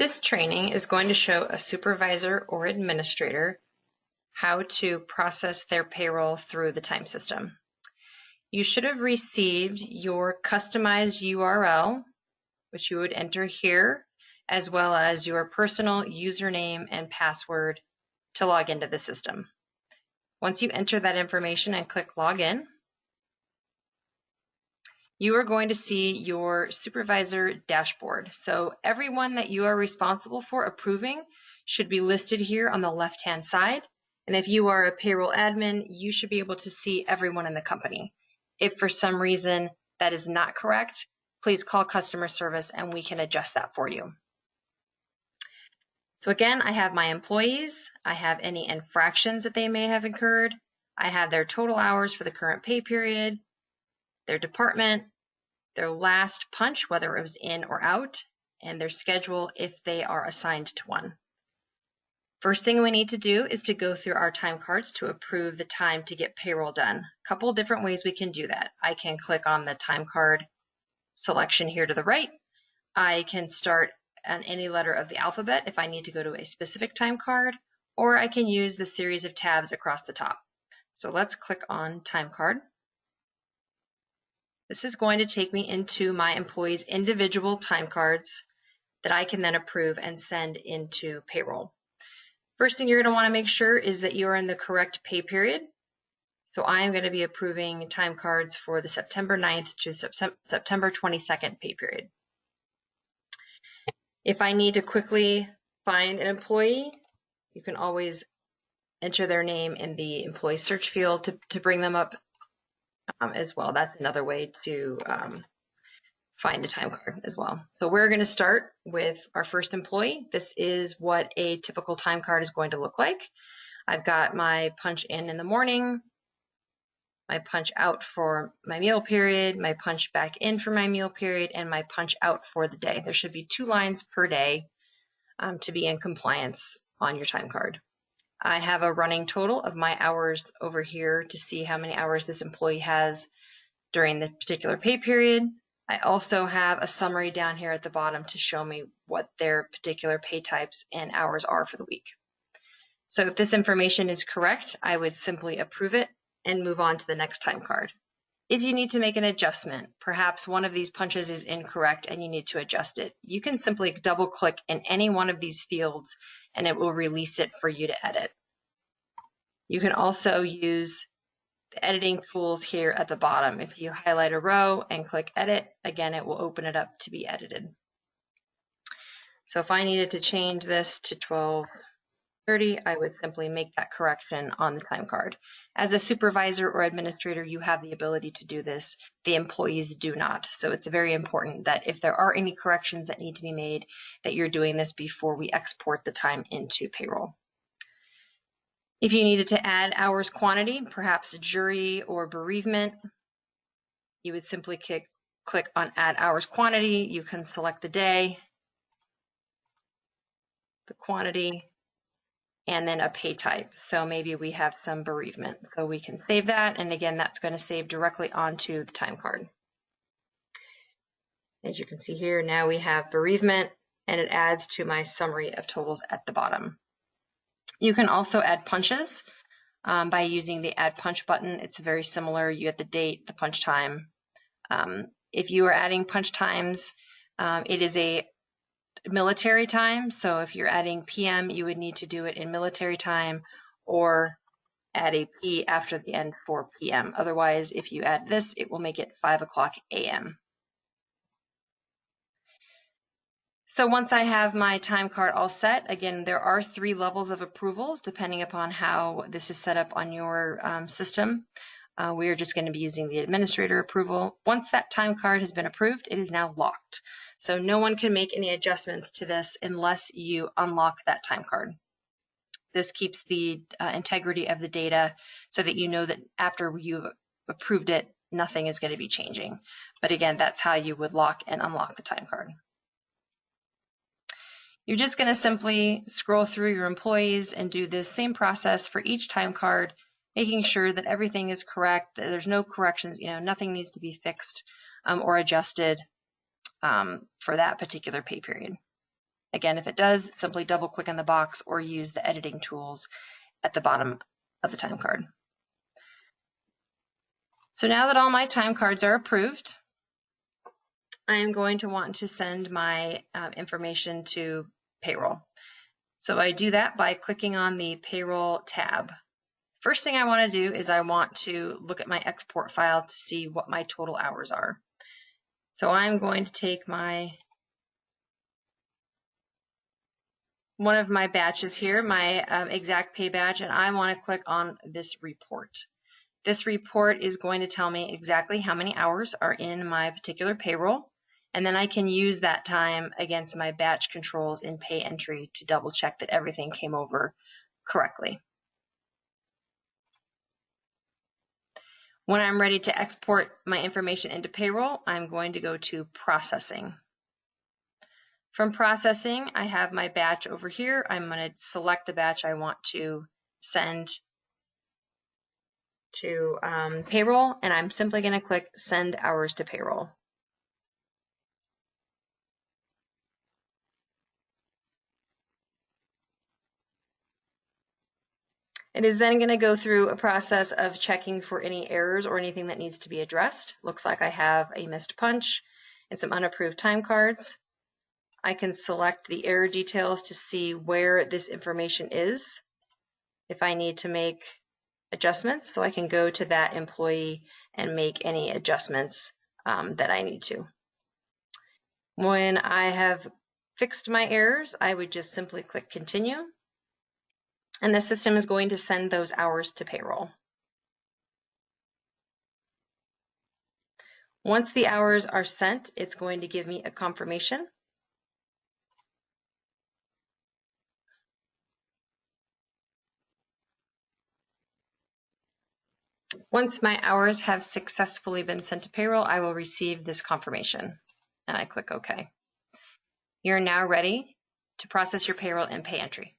This training is going to show a supervisor or administrator how to process their payroll through the time system. You should have received your customized URL, which you would enter here, as well as your personal username and password to log into the system. Once you enter that information and click Login, you are going to see your Supervisor Dashboard. So everyone that you are responsible for approving should be listed here on the left-hand side. And if you are a payroll admin, you should be able to see everyone in the company. If for some reason that is not correct, please call customer service and we can adjust that for you. So again, I have my employees, I have any infractions that they may have incurred, I have their total hours for the current pay period, their department, their last punch, whether it was in or out, and their schedule if they are assigned to one. First thing we need to do is to go through our time cards to approve the time to get payroll done. A couple of different ways we can do that. I can click on the time card selection here to the right. I can start on any letter of the alphabet if I need to go to a specific time card, or I can use the series of tabs across the top. So let's click on time card. This is going to take me into my employees' individual time cards that I can then approve and send into payroll. First thing you're going to want to make sure is that you're in the correct pay period. So I am going to be approving time cards for the September 9th to September 22nd pay period. If I need to quickly find an employee, you can always enter their name in the employee search field to bring them up as well. That's another way to find a time card as well. So we're going to start with our first employee. This is what a typical time card is going to look like. I've got my punch in the morning, my punch out for my meal period, my punch back in for my meal period, and my punch out for the day. There should be 2 lines per day to be in compliance on your time card. I have a running total of my hours over here to see how many hours this employee has during this particular pay period. I also have a summary down here at the bottom to show me what their particular pay types and hours are for the week. So if this information is correct, I would simply approve it and move on to the next time card. If you need to make an adjustment, perhaps one of these punches is incorrect and you need to adjust it, you can simply double click in any one of these fields and it will release it for you to edit. You can also use the editing tools here at the bottom. If you highlight a row and click edit, again, it will open it up to be edited. So if I needed to change this to 12:30, I would simply make that correction on the time card. As a supervisor or administrator, you have the ability to do this. The employees do not. So it's very important that if there are any corrections that need to be made, that you're doing this before we export the time into payroll. If you needed to add hours quantity, perhaps a jury or bereavement, you would simply click on add hours quantity. You can select the day, the quantity, and then a pay type. So maybe we have some bereavement. So we can save that. And again, that's going to save directly onto the time card. As you can see here, now we have bereavement and it adds to my summary of totals at the bottom. You can also add punches by using the add punch button. It's very similar. You get the date, the punch time. If you are adding punch times, it is a military time. So if you're adding PM, you would need to do it in military time or add a P after the end for PM. Otherwise, if you add this, it will make it 5 o'clock AM. So once I have my time card all set, again, there are 3 levels of approvals depending upon how this is set up on your system. We are just going to be using the administrator approval. Once that time card has been approved, it is now locked. So no one can make any adjustments to this unless you unlock that time card. This keeps the integrity of the data so that you know that after you've approved it, nothing is going to be changing. But again, that's how you would lock and unlock the time card. You're just going to simply scroll through your employees and do this same process for each time card, making sure that everything is correct, that there's no corrections, nothing needs to be fixed or adjusted for that particular pay period. Again, if it does, simply double click in the box or use the editing tools at the bottom of the time card. So now that all my time cards are approved, I am going to want to send my information to Payroll. So I do that by clicking on the Payroll tab. First thing I want to do is I want to look at my export file to see what my total hours are. So I'm going to take one of my batches here, my exact pay badge, and I want to click on this report. This report is going to tell me exactly how many hours are in my particular payroll, and then I can use that time against my batch controls in Payentry to double check that everything came over correctly. When I'm ready to export my information into Payroll, I'm going to go to Processing. From Processing, I have my batch over here. I'm going to select the batch I want to send to Payroll, and I'm simply going to click Send Hours to Payroll. It is then going to go through a process of checking for any errors or anything that needs to be addressed. Looks like I have a missed punch and some unapproved time cards. I can select the error details to see where this information is if I need to make adjustments. So I can go to that employee and make any adjustments that I need to. When I have fixed my errors, I would just simply click Continue. And the system is going to send those hours to Payroll. Once the hours are sent, it's going to give me a confirmation. Once my hours have successfully been sent to Payroll, I will receive this confirmation, and I click OK. You're now ready to process your payroll in Payentry.